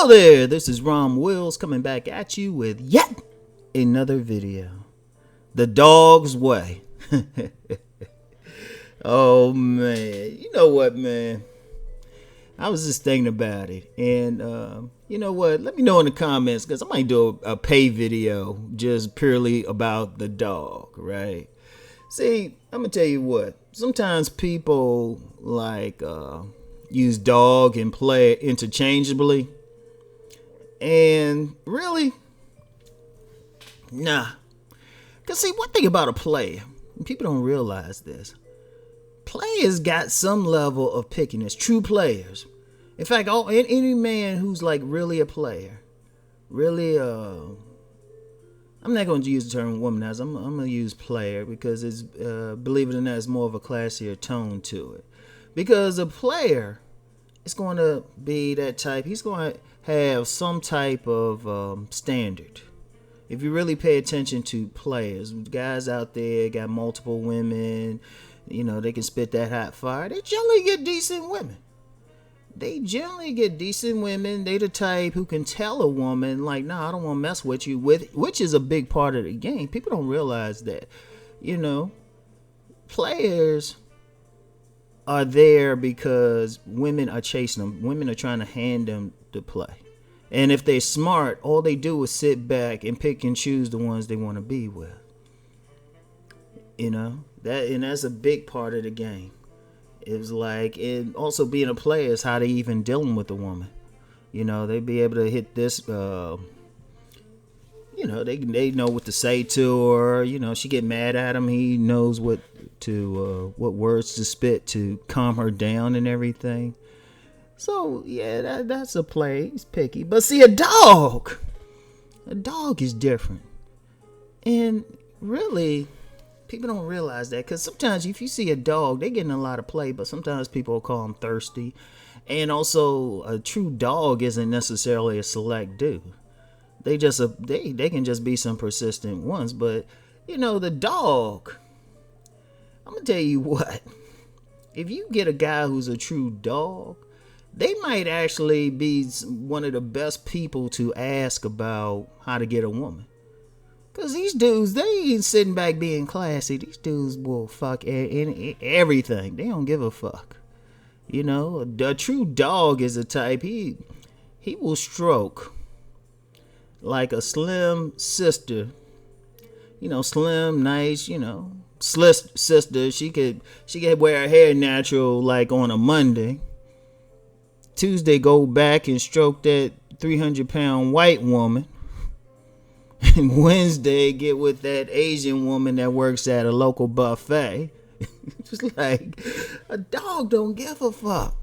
Hello there, this is Rom Wills coming back at you with yet another video. The dog's way. Oh man, you know what, man? I was just thinking about it, and you know what? Let me know in the comments because I might do a pay video just purely about the dog, right? See, I'm gonna tell you what. Sometimes people use dog and play interchangeably, and really, nah. Cause see, one thing about a player, people don't realize this. Players got some level of pickiness. True players. In fact, any man who's like really a player, really I'm not going to use the term womanizer. I'm going to use player because it's believe it or not, it's more of a classier tone to it. Because a player is going to be that type. He's going to have some type of standard. If you really pay attention to players, guys out there got multiple women, you know, they can spit that hot fire. They generally get decent women. They the type who can tell a woman, like, nah, I don't want to mess with you, which is a big part of the game. People don't realize that, you know, players are there because women are chasing them. Women are trying to hand them the play. And if they're smart, all they do is sit back and pick and choose the ones they want to be with. You know, that's a big part of the game. It's like, it also being a player is how they even dealing with a woman. You know, they be able to hit this, you know, they know what to say to her. You know, she get mad at him, he knows what words to spit to calm her down and everything. So yeah, that's a play. He's picky. But see, a dog is different. And really, people don't realize that, because sometimes if you see a dog, they're getting a lot of play, but sometimes people call them thirsty. And also, a true dog isn't necessarily a select dude. They can just be some persistent ones. But you know, the dog, I'm gonna tell you what, if you get a guy who's a true dog, they might actually be one of the best people to ask about how to get a woman. Because these dudes, they ain't sitting back being classy. These dudes will fuck everything. They don't give a fuck. You know, a true dog is a type, he will stroke like a slim sister. You know, slim, nice, you know, sister. She could wear her hair natural like on a Monday. Tuesday, go back and stroke that 300-pound white woman. And Wednesday, get with that Asian woman that works at a local buffet. Just like, a dog don't give a fuck.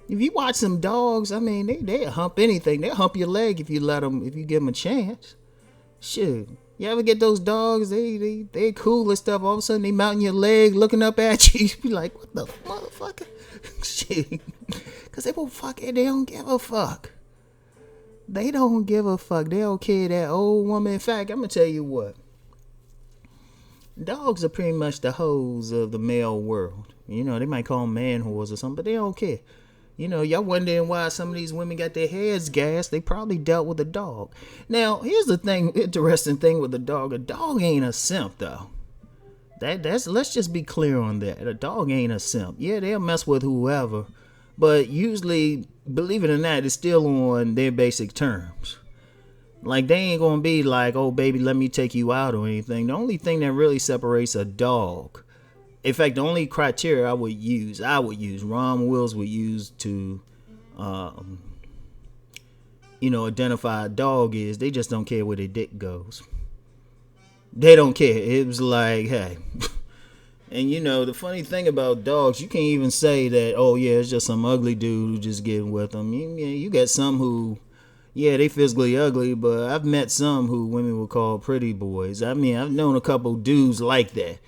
If you watch some dogs, I mean, they hump anything. They'll hump your leg if you give them a chance. Shit. You ever get those dogs, they cool and stuff, all of a sudden they mounting your leg, looking up at you. You be like, what the motherfucker? Shit. Because they won't fuck it. They don't give a fuck. They don't give a fuck. They don't care that old woman. In fact, I'm going to tell you what. Dogs are pretty much the hoes of the male world. You know, they might call them man whores or something, but they don't care. You know, y'all wondering why some of these women got their heads gassed. They probably dealt with a dog. Now, here's the interesting thing with a dog. A dog ain't a simp, though. Let's just be clear on that. A dog ain't a simp. Yeah, they'll mess with whoever, but usually, believe it or not, it's still on their basic terms. Like, they ain't gonna be like, oh baby, let me take you out or anything. The only thing that really separates a dog, in fact, the only criteria I would use, Rom Wills would use to, you know, identify a dog is they just don't care where their dick goes. They don't care. It was like, hey. And you know, the funny thing about dogs, you can't even say that, oh yeah, it's just some ugly dude who just getting with them. You got some who, yeah, they physically ugly, but I've met some who women would call pretty boys. I mean, I've known a couple dudes like that.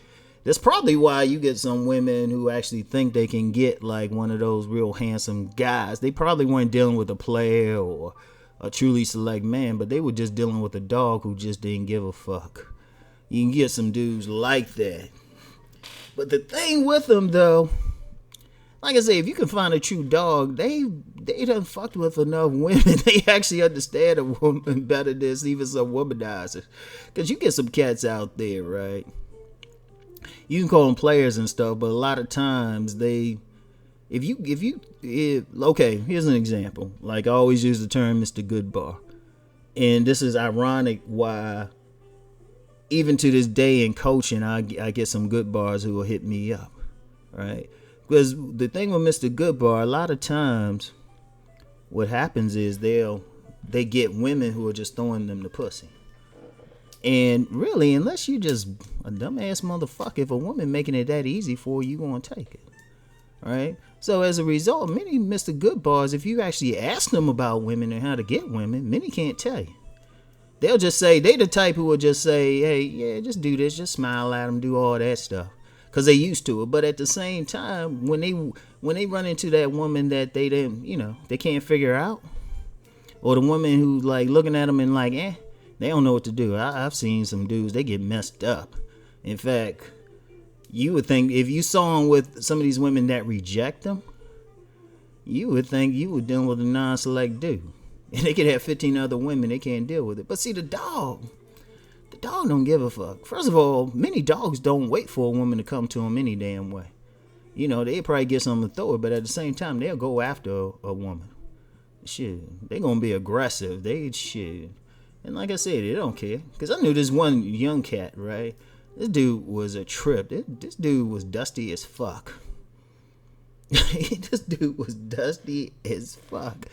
That's probably why you get some women who actually think they can get like one of those real handsome guys. They probably weren't dealing with a player or a truly select man, but they were just dealing with a dog who just didn't give a fuck. You can get some dudes like that. But the thing with them, though, like I say, if you can find a true dog, they they done fucked with enough women. They actually understand a woman better than even some womanizers. Because you get some cats out there, right? You can call them players and stuff, but a lot of times okay, here's an example. Like I always use the term Mr. Goodbar. And this is ironic why even to this day in coaching, I get some good bars who will hit me up, right? Because the thing with Mr. Goodbar, a lot of times what happens is they get women who are just throwing them the pussy. And really, unless you just a dumbass motherfucker, if a woman making it that easy for you, gonna take it, right? So as a result, many Mr. Goodbars, if you actually ask them about women and how to get women, many can't tell you. They'll just say, they the type who will just say, hey, yeah, just do this, just smile at them, do all that stuff. Because they used to it. But at the same time, when they run into that woman that they didn't, they can't figure out, or the woman who's like looking at them and like, they don't know what to do. I've seen some dudes, they get messed up. In fact, you would think if you saw them with some of these women that reject them, you would think you were dealing with a non-select dude. And they could have 15 other women, they can't deal with it. But see, the dog don't give a fuck. First of all, many dogs don't wait for a woman to come to them any damn way. They probably get something to throw it, but at the same time, they'll go after a woman. Shit, they gonna be aggressive. And like I said, they don't care. Because I knew this one young cat, right? This dude was a trip. This dude was dusty as fuck. This dude was dusty as fuck.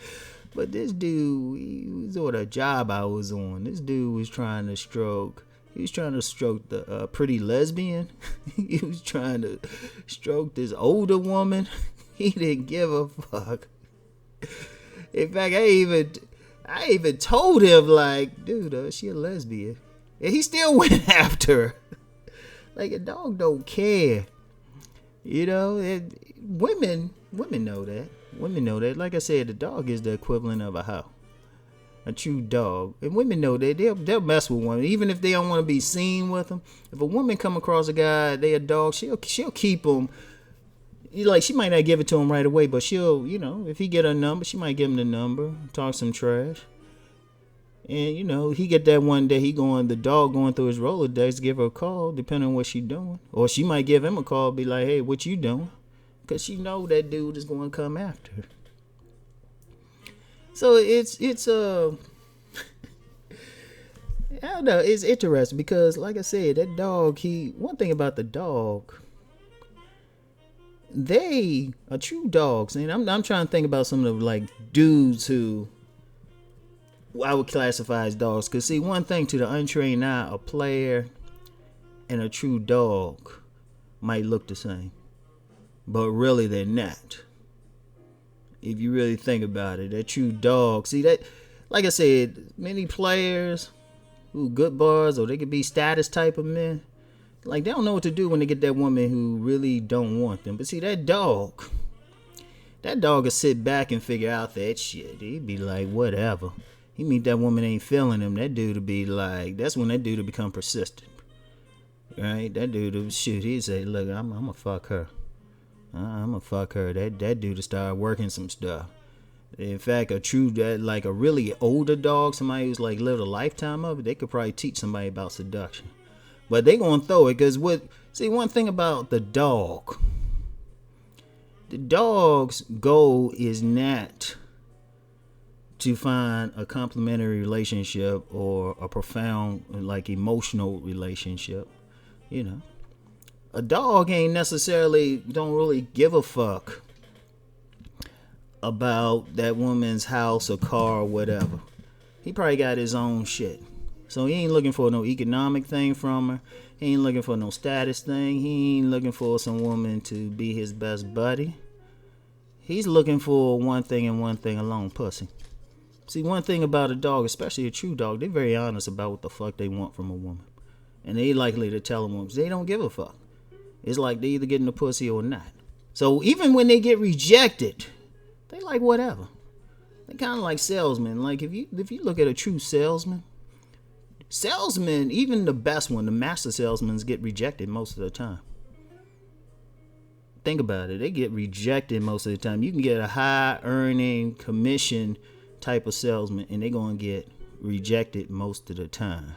But this dude, he was on a job I was on. This dude was trying to stroke. He was trying to stroke the pretty lesbian. He was trying to stroke this older woman. He didn't give a fuck. In fact, I even told him, like, dude, she a lesbian. And he still went after her. Like, a dog don't care. Women know that. Women know that. Like I said, the dog is the equivalent of a hoe. A true dog. And women know that. They'll mess with women. Even if they don't want to be seen with them. If a woman come across a guy, they a dog, she'll keep him. Like, she might not give it to him right away, but she'll, if he get her number, she might give him the number, talk some trash. And, he get that one day, the dog going through his Rolodex, give her a call, depending on what she doing. Or she might give him a call, be like, hey, what you doing? Because she know that dude is going to come after her. So it's I don't know, it's interesting because, like I said, that dog, one thing about the dog, they are true dogs. And I'm trying to think about some of the, like, dudes who I would classify as dogs. Because, see, one thing to the untrained eye, a player and a true dog might look the same. But really, they're not. If you really think about it, that true dog. See, that, like I said, many players who good bars, or they could be status type of men, like, they don't know what to do when they get that woman who really don't want them. But see, that dog will sit back and figure out that shit. He'd be like, whatever. He meet that woman ain't feeling him. That dude will be like, that's when that dude will become persistent. Right? That dude will he'd say, look, I'm going to fuck her. I'm gonna fuck her. That dude to start working some stuff. In fact, like a really older dog, somebody who's like lived a lifetime of it, they could probably teach somebody about seduction. But they gonna throw it because one thing about the dog's goal is not to find a complementary relationship or a profound, like, emotional relationship. A dog don't really give a fuck about that woman's house or car or whatever. He probably got his own shit. So he ain't looking for no economic thing from her. He ain't looking for no status thing. He ain't looking for some woman to be his best buddy. He's looking for one thing and one thing alone, pussy. See, one thing about a dog, especially a true dog, they're very honest about what the fuck they want from a woman. And they likely to tell a woman, they don't give a fuck. It's like they either getting the pussy or not. So even when they get rejected, they like whatever. They kind of like salesmen. Like if you look at a true salesman, even the best one, the master salesmen, get rejected most of the time. think about it. They get rejected most of the time. You can get a high earning commission type of salesman, and they're going to get rejected most of the time.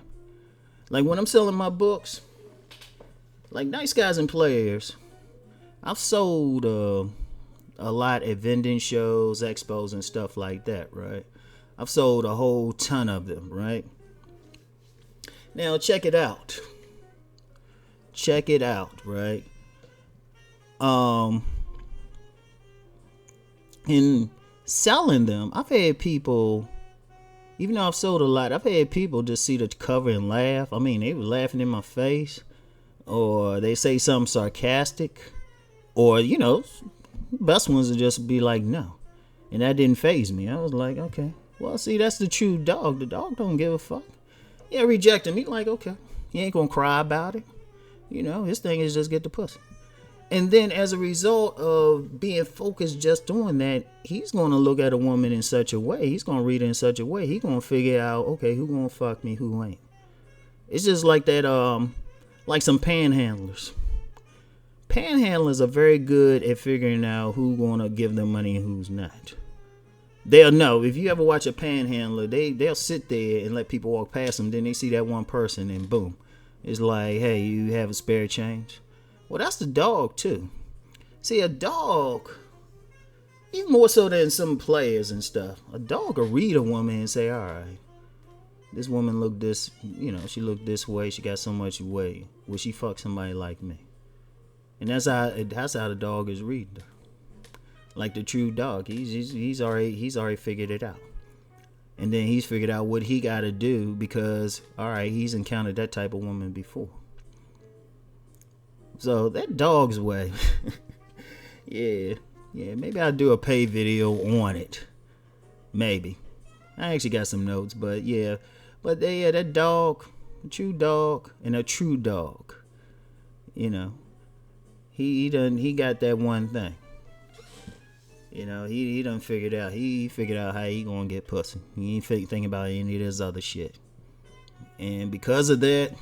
Like when I'm selling my books, like Nice Guys and Players, I've sold a lot at vending shows, expos, and stuff like that, right? I've sold a whole ton of them, right? Now check it out. Check it out, right? In selling them, I've had people, even though I've sold a lot, I've had people just see the cover and laugh. I mean, they were laughing in my face, or they say something sarcastic, or, you know, best ones would just be like, no. And that didn't faze me. I was like, okay, well, see, that's the true dog. The dog don't give a fuck. Yeah, reject him. He like, okay, he ain't gonna cry about it. You know, his thing is just get the pussy. And then as a result of being focused just on that, he's going to look at a woman in such a way. He's going to read it in such a way. He's going to figure out, okay, who going to fuck me, who ain't. It's just like that, like some panhandlers. Panhandlers are very good at figuring out who's going to give them money and who's not. They'll know. If you ever watch a panhandler, they'll sit there and let people walk past them. Then they see that one person and boom. It's like, hey, you have a spare change? Well, that's the dog, too. See, a dog, even more so than some players and stuff, a dog will read a woman and say, all right, this woman looked this, you know, she looked this way, she got so much weight. Will she fuck somebody like me? And that's how the dog is reading her. Like the true dog, he's already figured it out. And then he's figured out what he got to do because, all right, he's encountered that type of woman before. So that dog's way. yeah, maybe I'll do a pay video on it. Maybe. I actually got some notes, but yeah. But yeah, that dog, a true dog, and a true dog. You know, he got that one thing. You know, he done figured out. He figured out how he gonna get pussy. He ain't thinking about any of this other shit. And because of that,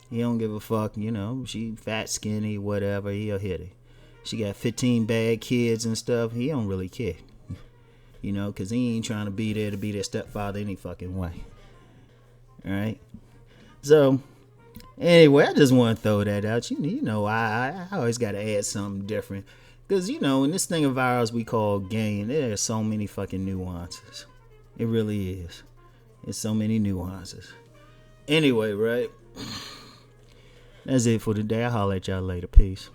he don't give a fuck, you know, she fat, skinny, whatever, he'll hit her. She got 15 bad kids and stuff, he don't really care. You know, because he ain't trying to be there to be their stepfather any fucking way. Alright? So, anyway, I just want to throw that out. You know, I always got to add something different. Because, you know, in this thing of ours we call game, there are so many fucking nuances. It really is. There's so many nuances. Anyway, right? That's it for today. I'll holler at y'all later. Peace.